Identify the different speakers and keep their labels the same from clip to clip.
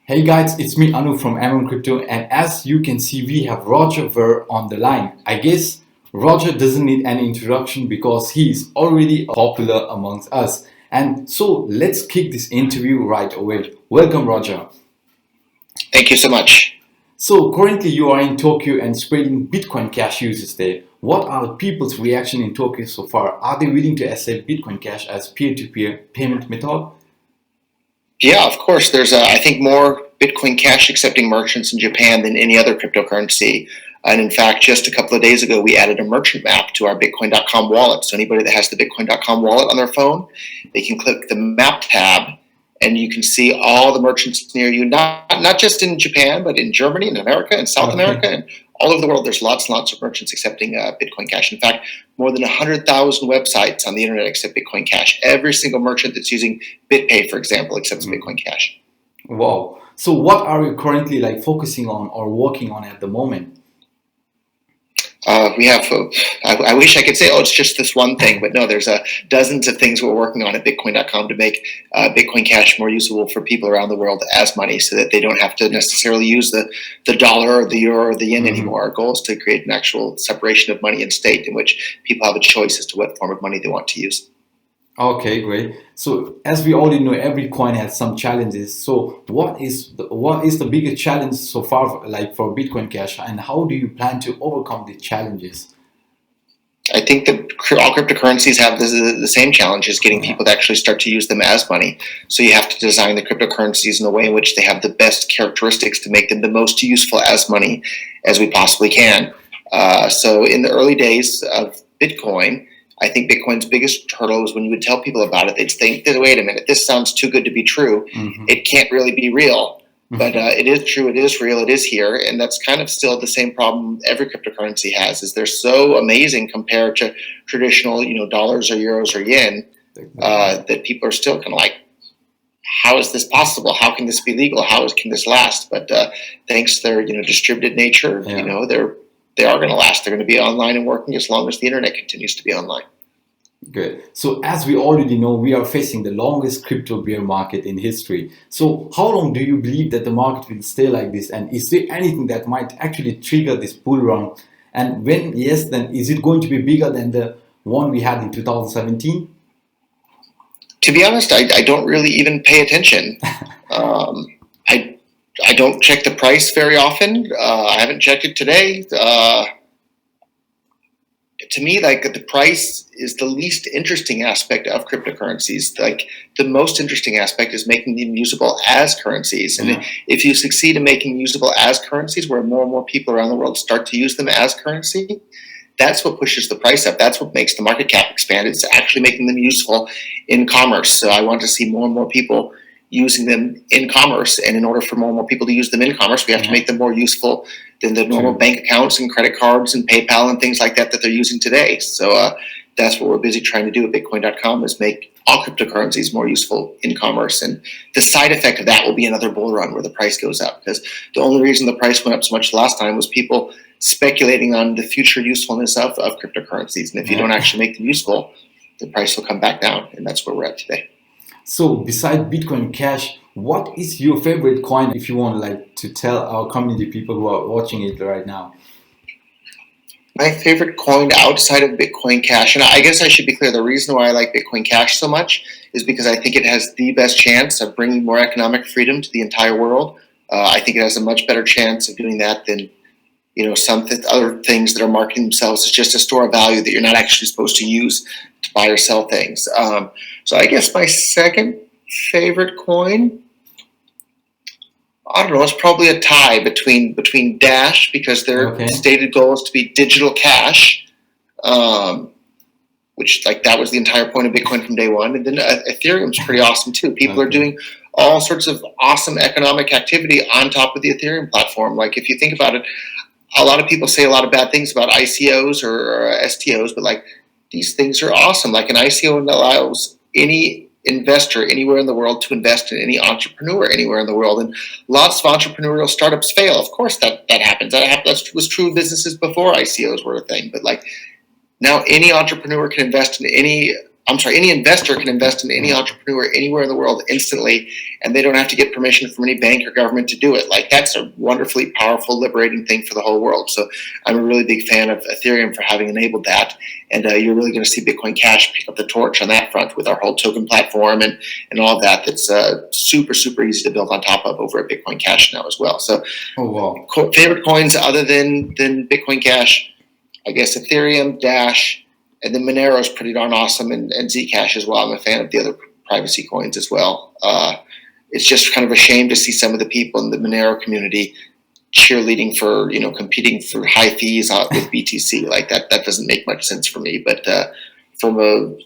Speaker 1: Hey guys, it's me Anu from MMCrypto, and as you can see, we have Roger Ver on the line. I guess Roger doesn't need any introduction because he's already popular amongst us. And so let's kick this interview right away. Welcome, Roger.
Speaker 2: Thank you so much.
Speaker 1: So currently you are in Tokyo and spreading Bitcoin Cash users there. What are people's reaction in Tokyo so far? Are they willing to accept Bitcoin Cash as peer-to-peer payment method?
Speaker 2: Yeah, of course. There's, I think, more Bitcoin Cash accepting merchants in Japan than any other cryptocurrency. And in fact, just a couple of days ago, we added a merchant map to our Bitcoin.com wallet. So anybody that has the Bitcoin.com wallet on their phone, they can click the map tab and you can see all the merchants near you, not just in Japan, but in Germany and America and South America and all over the world. There's lots and lots of merchants accepting Bitcoin Cash. In fact, more than 100,000 websites on the internet accept Bitcoin Cash. Every single merchant that's using BitPay, for example, accepts Bitcoin Cash.
Speaker 1: Wow. So what are you currently focusing on or working on at the moment?
Speaker 2: We have, I wish I could say, oh, it's just this one thing, but no, there's dozens of things we're working on at Bitcoin.com to make Bitcoin Cash more usable for people around the world as money so that they don't have to necessarily use the dollar or the euro or the yen anymore. Our goal is to create an actual separation of money and state in which people have a choice as to what form of money they want to use.
Speaker 1: Okay, great. So as we already know, every coin has some challenges. So what is the biggest challenge so far, for Bitcoin Cash, and how do you plan to overcome the challenges?
Speaker 2: I think that all cryptocurrencies have the same challenge as getting people to actually start to use them as money. So you have to design the cryptocurrencies in a way in which they have the best characteristics to make them the most useful as money as we possibly can. So in the early days of Bitcoin, I think Bitcoin's biggest hurdle is when you would tell people about it, they'd think, wait a minute, this sounds too good to be true. It can't really be real. But it is true, it is real, it is here. And that's kind of still the same problem every cryptocurrency has, is they're so amazing compared to traditional, dollars or euros or yen, that people are still kind of like, how is this possible? How can this be legal? How can this last? But thanks to their, distributed nature, they are going to last. They're going to be online and working as long as the internet continues to be online.
Speaker 1: Good. So as we already know, we are facing the longest crypto bear market in history. So how long do you believe that the market will stay like this? And is there anything that might actually trigger this bull run? And when yes, then is it going to be bigger than the one we had in 2017?
Speaker 2: To be honest, I don't really even pay attention. I don't check the price very often. I haven't checked it today. To me, the price is the least interesting aspect of cryptocurrencies. The most interesting aspect is making them usable as currencies. And if you succeed in making them usable as currencies, where more and more people around the world start to use them as currency, that's what pushes the price up. That's what makes the market cap expand. It's actually making them useful in commerce. So I want to see more and more people using them in commerce. And in order for more and more people to use them in commerce, we have to make them more useful than the normal bank accounts and credit cards and PayPal and things like that they're using today. So that's what we're busy trying to do at Bitcoin.com, is make all cryptocurrencies more useful in commerce. And the side effect of that will be another bull run where the price goes up, because the only reason the price went up so much last time was people speculating on the future usefulness of cryptocurrencies. And if you don't actually make them useful, the price will come back down. And that's where we're at today.
Speaker 1: So beside Bitcoin Cash, what is your favorite coin, if you want to tell our community people who are watching it right now?
Speaker 2: My favorite coin outside of Bitcoin Cash, and I guess I should be clear, the reason why I like Bitcoin Cash so much is because I think it has the best chance of bringing more economic freedom to the entire world. I think it has a much better chance of doing that than some other things that are marketing themselves as just a store of value that you're not actually supposed to use to buy or sell things. So I guess my second favorite coin, I don't know, it's probably a tie between Dash, because their stated goal is to be digital cash, which that was the entire point of Bitcoin from day one. And then Ethereum's pretty awesome too. People are doing all sorts of awesome economic activity on top of the Ethereum platform. If you think about it, a lot of people say a lot of bad things about ICOs or STOs, but these things are awesome. An ICO allows any investor anywhere in the world to invest in any entrepreneur anywhere in the world. And lots of entrepreneurial startups fail. Of course that happens. That was true of businesses before ICOs were a thing. But now any entrepreneur can invest in any any investor can invest in any entrepreneur anywhere in the world instantly, and they don't have to get permission from any bank or government to do it. Like, that's a wonderfully powerful, liberating thing for the whole world. So I'm a really big fan of Ethereum for having enabled that. And you're really going to see BitcoinCash pick up the torch on that front with our whole token platform and all of that. That's super, super easy to build on top of over at BitcoinCash now as well. So favorite coins other than BitcoinCash, I guess Ethereum, Dash, and then Monero is pretty darn awesome, and Zcash as well. I'm a fan of the other privacy coins as well. It's just kind of a shame to see some of the people in the Monero community cheerleading for, competing for high fees with BTC. Like, that doesn't make much sense for me. But from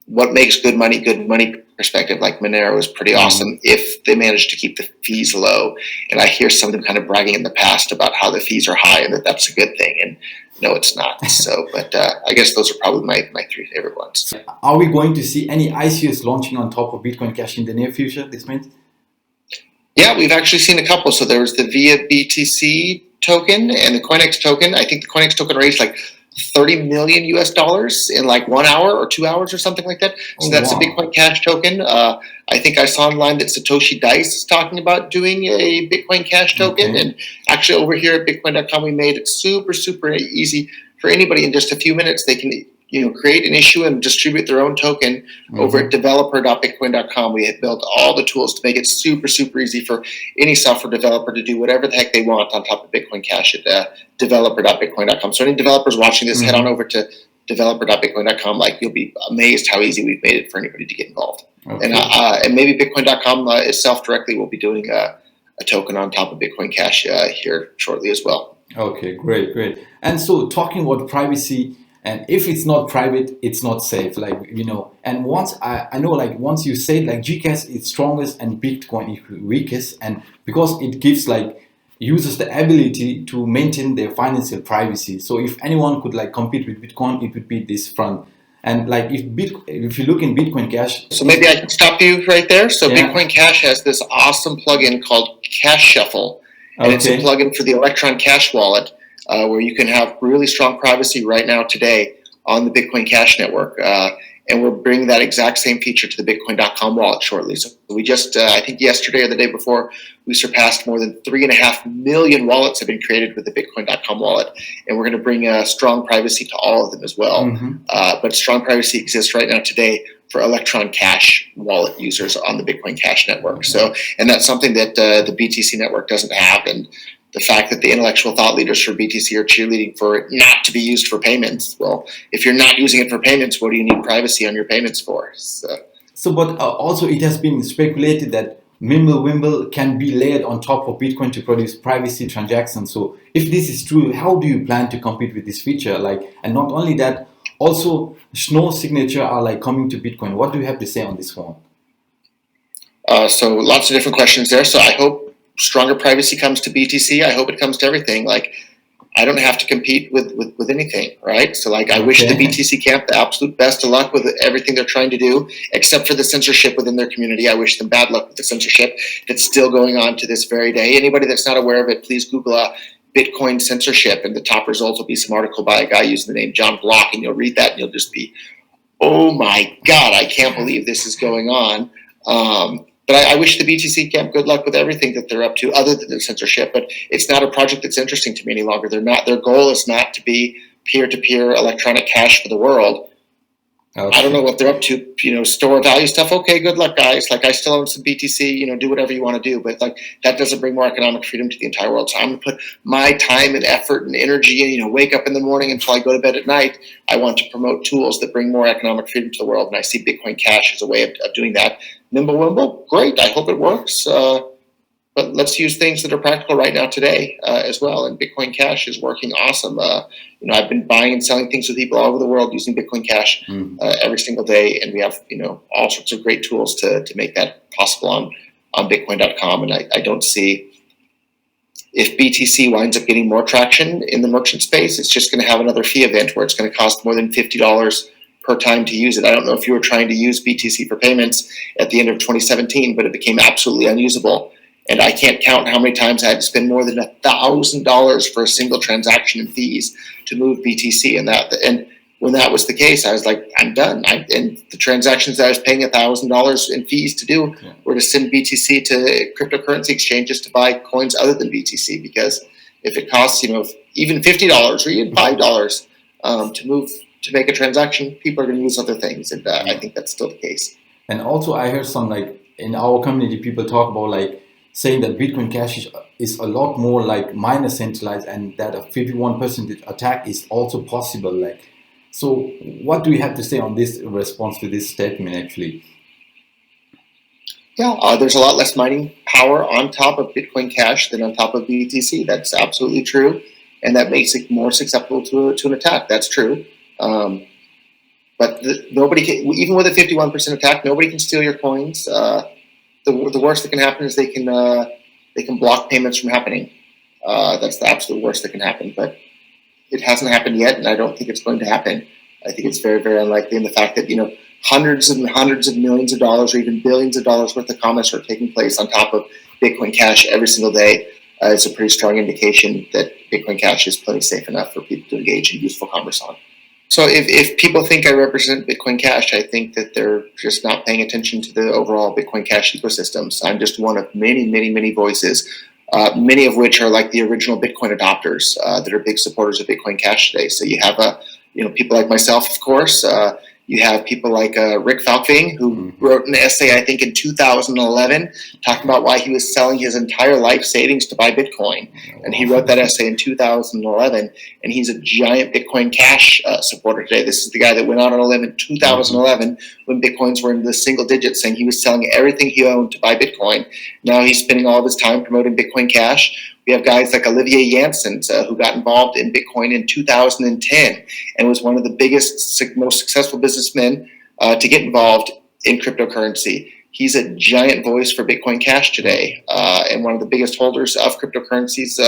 Speaker 2: what makes good money perspective, like Monero is pretty awesome if they manage to keep the fees low. And I hear some of them kind of bragging in the past about how the fees are high and that's a good thing. And no, it's not. So, but I guess those are probably my three favorite ones.
Speaker 1: Are we going to see any ICOs launching on top of BitcoinCash in the near future, this means?
Speaker 2: Yeah, we've actually seen a couple. So there was the VIA BTC token and the CoinEx token. I think the CoinEx token raised like $30 million US in like 1 hour or 2 hours or something like that. So that's a BitcoinCash token. I think I saw online that Satoshi Dice is talking about doing a BitcoinCash token. And actually over here at Bitcoin.com, we made it super, super easy for anybody. In just a few minutes, they can create and issue and distribute their own token over at developer.bitcoin.com. We had built all the tools to make it super, super easy for any software developer to do whatever the heck they want on top of BitcoinCash at developer.bitcoin.com. So any developers watching this, head on over to developer.bitcoin.com. Like, you'll be amazed how easy we've made it for anybody to get involved. And maybe Bitcoin.com itself directly will be doing a token on top of BitcoinCash here shortly as well.
Speaker 1: Okay, great. And so talking about privacy, and if it's not private, it's not safe, and once I know, like, once you say like Gcash is strongest and Bitcoin is weakest, and because it gives like users the ability to maintain their financial privacy. So if anyone could like compete with Bitcoin, it would be this front. And like if you look in BitcoinCash.
Speaker 2: So maybe I can stop you right there. So BitcoinCash has this awesome plugin called Cash Shuffle, and it's a plugin for the Electron Cash wallet. Where you can have really strong privacy right now today on the Bitcoin Cash network. And we're bringing that exact same feature to the Bitcoin.com wallet shortly. So we just, I think yesterday or the day before, we surpassed more than 3.5 million wallets have been created with the Bitcoin.com wallet. And we're going to bring strong privacy to all of them as well. But strong privacy exists right now today for Electron Cash wallet users on the Bitcoin Cash network. So, and that's something that the BTC network doesn't have. And the fact that the intellectual thought leaders for BTC are cheerleading for it not to be used for payments. Well, if you're not using it for payments, what do you need privacy on your payments for?
Speaker 1: But also it has been speculated that MimbleWimble can be layered on top of Bitcoin to produce privacy transactions. So if this is true, how do you plan to compete with this feature? And not only that, also Snow signature are like coming to Bitcoin. What do you have to say on this one?
Speaker 2: So lots of different questions there. So I hope stronger privacy comes to BTC. I hope it comes to everything. Like, I don't have to compete with anything, right? So like, I wish the BTC camp the absolute best of luck with everything they're trying to do, except for the censorship within their community. I wish them bad luck with the censorship that's still going on to this very day. Anybody that's not aware of it, please Google Bitcoin censorship, and the top result will be some article by a guy using the name John Block, and you'll read that and you'll just be, oh my God, I can't believe this is going on. But I wish the BTC camp good luck with everything that they're up to, other than the censorship. But it's not a project that's interesting to me any longer. Their goal is not to be peer-to-peer electronic cash for the world. I don't know what they're up to. Store value stuff. Okay, good luck, guys. Like, I still own some BTC. Do whatever you want to do. But like, that doesn't bring more economic freedom to the entire world. So I'm gonna put my time and effort and energy, and wake up in the morning until I go to bed at night. I want to promote tools that bring more economic freedom to the world, and I see Bitcoin Cash as a way of doing that. MimbleWimble, great. I hope it works. But let's use things that are practical right now today as well. And Bitcoin Cash is working awesome. I've been buying and selling things with people all over the world using Bitcoin Cash every single day. And we have, all sorts of great tools to make that possible on Bitcoin.com. And I don't see, if BTC winds up getting more traction in the merchant space, it's just going to have another fee event where it's going to cost more than $50 per time to use it. I don't know if you were trying to use BTC for payments at the end of 2017, but it became absolutely unusable. And I can't count how many times I had to spend more than $1,000 for a single transaction in fees to move BTC. And when that was the case, I was like, I'm done. And the transactions that I was paying $1,000 in fees to do were to send BTC to cryptocurrency exchanges to buy coins other than BTC, because if it costs, even $50 or even $5 to make a transaction, people are going to use other things, and I think that's still the case.
Speaker 1: And also, I heard some, like, in our community, people talk about, like, saying that Bitcoin Cash is a lot more like miner centralized, and that a 51% attack is also possible. Like, so what do you have to say on this response to this statement, actually?
Speaker 2: Yeah, there's a lot less mining power on top of Bitcoin Cash than on top of BTC. That's absolutely true, and that makes it more susceptible to an attack. That's true. But nobody can, even with a 51% attack, nobody can steal your coins. The worst that can happen is they can block payments from happening. That's the absolute worst that can happen. But it hasn't happened yet, and I don't think it's going to happen. I think it's very, very unlikely. And the fact that hundreds and hundreds of millions of dollars, or even billions of dollars worth of commerce are taking place on top of Bitcoin Cash every single day is a pretty strong indication that Bitcoin Cash is plenty safe enough for people to engage in useful commerce on. So if people think I represent Bitcoin Cash, I think that they're just not paying attention to the overall Bitcoin Cash ecosystems. I'm just one of many, many, many voices, many of which are like the original Bitcoin adopters that are big supporters of Bitcoin Cash today. So you have people like myself, of course. You have people like Rick Falkving, who wrote an essay, I think, in 2011, talking about why he was selling his entire life savings to buy Bitcoin. And he wrote that essay in 2011, and he's a giant Bitcoin Cash supporter today. This is the guy that went out on a limb in 2011 when Bitcoins were in the single digits, saying he was selling everything he owned to buy Bitcoin. Now he's spending all of his time promoting Bitcoin Cash. We have guys like Olivier Janssens, who got involved in Bitcoin in 2010 and was one of the biggest, most successful businessmen to get involved in cryptocurrency. He's a giant voice for Bitcoin Cash today, and one of the biggest holders of cryptocurrencies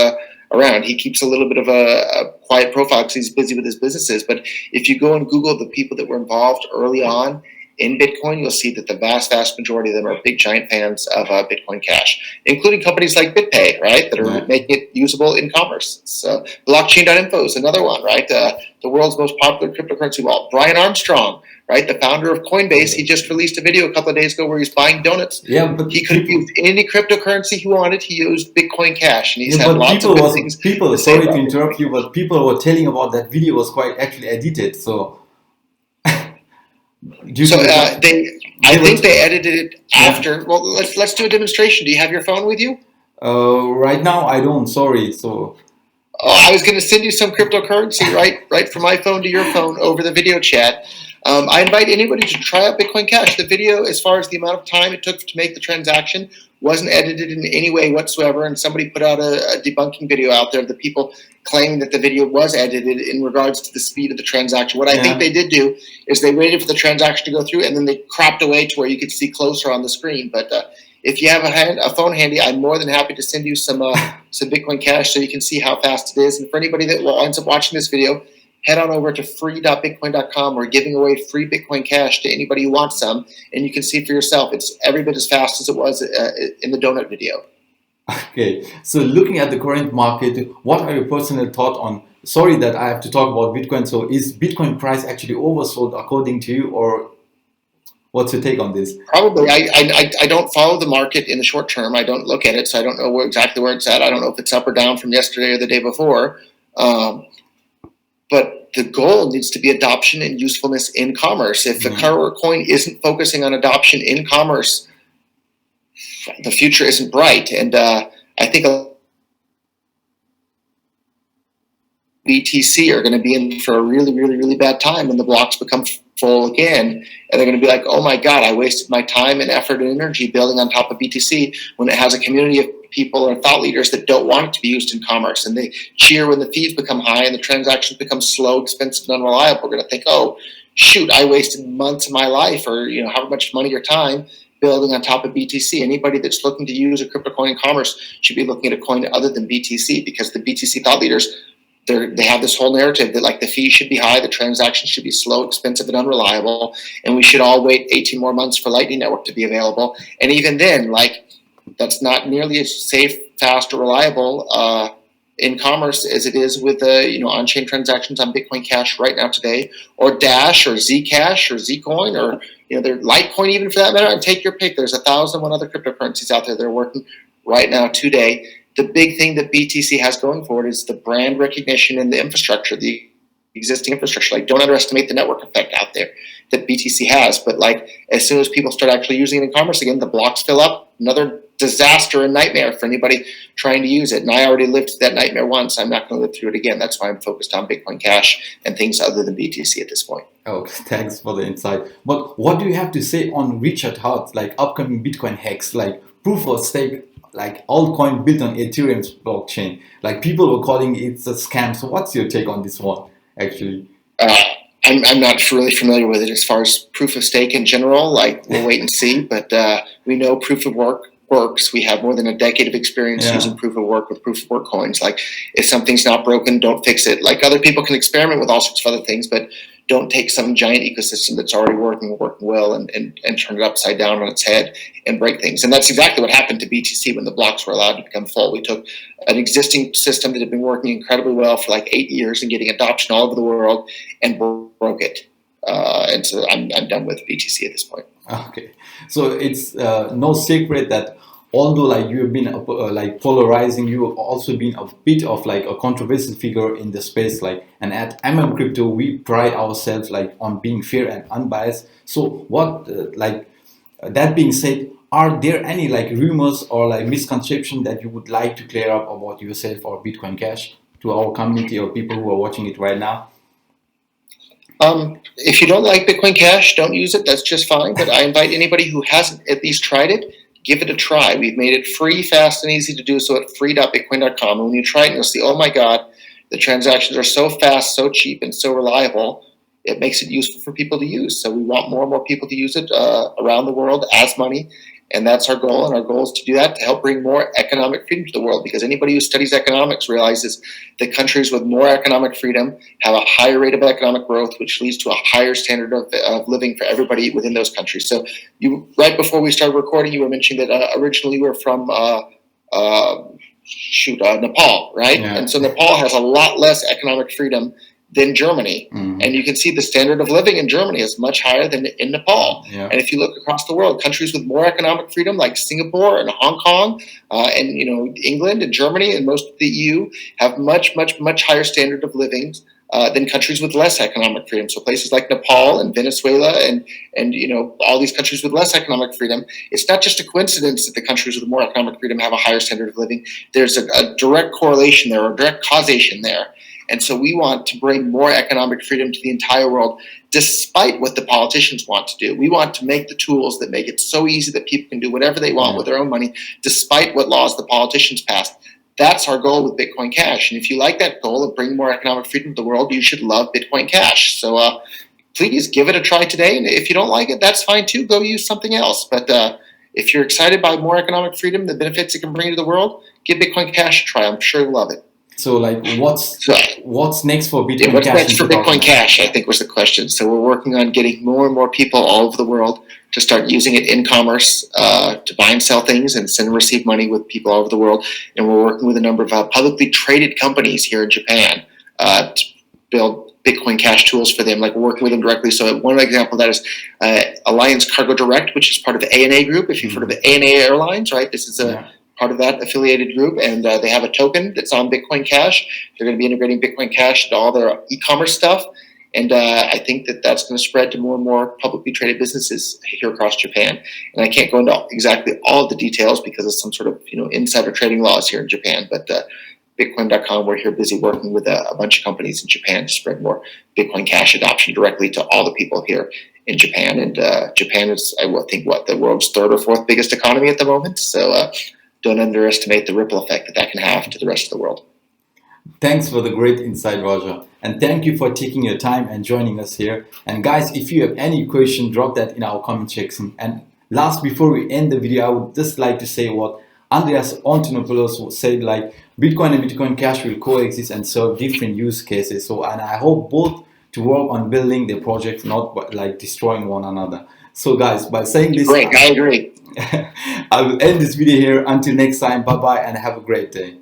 Speaker 2: around. He keeps a little bit of a quiet profile because he's busy with his businesses. But if you go and Google the people that were involved early on in Bitcoin, you'll see that the vast, vast majority of them are big, giant fans of Bitcoin Cash, including companies like BitPay, right, that are making it usable in commerce. So blockchain.info is another one, right? The world's most popular cryptocurrency wallet. Brian Armstrong, right, the founder of Coinbase, he just released a video a couple of days ago where he's buying donuts.
Speaker 1: Yeah, but
Speaker 2: he could have used any cryptocurrency he wanted. He used Bitcoin Cash, and he's had lots of good things.
Speaker 1: Sorry to interrupt you, but people were telling about that video was quite actually edited. So.
Speaker 2: I think they edited it after. Well, let's do a demonstration. Do you have your phone with you?
Speaker 1: Right now I don't. Sorry. So.
Speaker 2: I was going to send you some cryptocurrency right from my phone to your phone over the video chat. I invite anybody to try out Bitcoin Cash. The video, as far as the amount of time it took to make the transaction, wasn't edited in any way whatsoever, and somebody put out a debunking video out there of the people claiming that the video was edited in regards to the speed of the transaction. What I think they did do is they waited for the transaction to go through, and then they cropped away to where you could see closer on the screen. But if you have a phone handy, I'm more than happy to send you some Bitcoin Cash so you can see how fast it is. And for anybody that ends up watching this video, head on over to free.bitcoin.com. We're giving away free Bitcoin Cash to anybody who wants some, and you can see for yourself. It's every bit as fast as it was in the donut video.
Speaker 1: Okay, so looking at the current market, what are your personal thoughts on, sorry that I have to talk about Bitcoin, so is Bitcoin price actually oversold according to you, or what's your take on this?
Speaker 2: Probably. I don't follow the market in the short term. I don't look at it, so I don't know exactly where it's at. I don't know if it's up or down from yesterday or the day before. But the goal needs to be adoption and usefulness in commerce. If the coin isn't focusing on adoption in commerce, the future isn't bright. And I think BTC are going to be in for a really, really, really bad time when the blocks become full again. And they're going to be like, oh my God, I wasted my time and effort and energy building on top of BTC when it has a community of people or thought leaders that don't want it to be used in commerce. And they cheer when the fees become high and the transactions become slow, expensive, and unreliable. We're going to think, oh, shoot, I wasted months of my life or however much money or time building on top of BTC. Anybody that's looking to use a crypto coin in commerce should be looking at a coin other than BTC, because the BTC thought leaders, they have this whole narrative that like the fee should be high, the transactions should be slow, expensive, and unreliable, and we should all wait 18 more months for Lightning Network to be available. And even then, like, that's not nearly as safe, fast, or reliable in commerce as it is with on-chain transactions on BitcoinCash right now today, or Dash or Zcash or Zcoin or their Litecoin even for that matter. And take your pick. There's 1,001 other cryptocurrencies out there that are working right now today. The big thing that BTC has going forward is the brand recognition and the infrastructure, the existing infrastructure. Like, don't underestimate the network effect out there that BTC has. But like, as soon as people start actually using it in commerce again, the blocks fill up. Another disaster and nightmare for anybody trying to use it. And I already lived that nightmare once. I'm not going to live through it again. That's why I'm focused on Bitcoin Cash and things other than BTC at this point.
Speaker 1: Oh, thanks for the insight. But what do you have to say on Richard Heart's like upcoming BitcoinHex, like proof of stake, like altcoin built on Ethereum's blockchain? Like, people were calling it a scam. So what's your take on this one, actually?
Speaker 2: I'm not really familiar with it as far as proof of stake in general. Like, we'll wait and see. But we know proof of work works. We have more than a decade of experience using proof of work with proof of work coins. Like, if something's not broken, don't fix it. Like, other people can experiment with all sorts of other things, but don't take some giant ecosystem that's already working well and turn it upside down on its head and break things. And that's exactly what happened to BTC when the blocks were allowed to become full. We took an existing system that had been working incredibly well for like 8 years and getting adoption all over the world and broke it. And so I'm done with BTC at this point.
Speaker 1: Okay, so it's no secret that although like you have been like polarizing, you have also been a bit of like a controversial figure in the space. Like, and at MMCrypto, we pride ourselves like on being fair and unbiased. So what that being said, are there any like rumors or like misconception that you would like to clear up about yourself or Bitcoin Cash to our community or people who are watching it right now?
Speaker 2: If you don't like Bitcoin Cash, don't use it. That's just fine. But I invite anybody who hasn't at least tried it, give it a try. We've made it free, fast, and easy to do so at free.bitcoin.com. And when you try it, you'll see, oh my God, the transactions are so fast, so cheap, and so reliable. It makes it useful for people to use. So we want more and more people to use it around the world as money. And that's our goal. And our goal is to do that to help bring more economic freedom to the world. Because anybody who studies economics realizes that countries with more economic freedom have a higher rate of economic growth, which leads to a higher standard of living for everybody within those countries. So right before we started recording, you were mentioning that originally you were from Nepal, right?
Speaker 1: Yeah.
Speaker 2: And so Nepal has a lot less economic freedom than Germany.
Speaker 1: Mm-hmm.
Speaker 2: And you can see the standard of living in Germany is much higher than in Nepal.
Speaker 1: Yeah.
Speaker 2: And if you look across the world, countries with more economic freedom like Singapore and Hong Kong and England and Germany and most of the EU have much higher standard of living than countries with less economic freedom. So places like Nepal and Venezuela and all these countries with less economic freedom, it's not just a coincidence that the countries with more economic freedom have a higher standard of living. There's a direct correlation there, or a direct causation there. And so we want to bring more economic freedom to the entire world, despite what the politicians want to do. We want to make the tools that make it so easy that people can do whatever they want with their own money, despite what laws the politicians passed. That's our goal with Bitcoin Cash. And if you like that goal of bringing more economic freedom to the world, you should love Bitcoin Cash. So please give it a try today. And if you don't like it, that's fine too. Go use something else. But if you're excited by more economic freedom, the benefits it can bring to the world, give Bitcoin Cash a try. I'm sure you'll love it.
Speaker 1: So like, what's next for Bitcoin Cash?
Speaker 2: What's next for Bitcoin Cash, I think was the question. So we're working on getting more and more people all over the world to start using it in commerce, to buy and sell things and send and receive money with people all over the world. And we're working with a number of publicly traded companies here in Japan to build Bitcoin Cash tools for them, like we're working with them directly. So one example of that is Alliance Cargo Direct, which is part of the ANA Group. If you've heard of the ANA Airlines, right? This is part of that affiliated group, and they have a token that's on Bitcoin Cash. They're going to be integrating Bitcoin Cash into all their e-commerce stuff, and I think that that's going to spread to more and more publicly traded businesses here across Japan. And I can't go into exactly all of the details because of some sort of insider trading laws here in Japan, but Bitcoin.com, we're here busy working with a bunch of companies in Japan to spread more Bitcoin Cash adoption directly to all the people here in Japan. And Japan is, I think, the world's third or fourth biggest economy at the moment. So don't underestimate the ripple effect that can have to the rest of the world.
Speaker 1: Thanks for the great insight, Roger. And thank you for taking your time and joining us here. And guys, if you have any question, drop that in our comment section. And last, before we end the video, I would just like to say what Andreas Antonopoulos said, like Bitcoin and Bitcoin Cash will coexist and serve different use cases. So, and I hope both to work on building their projects, not like destroying one another. So guys, by saying this,
Speaker 2: great, I agree.
Speaker 1: I will end this video here. Until next time, bye bye and have a great day.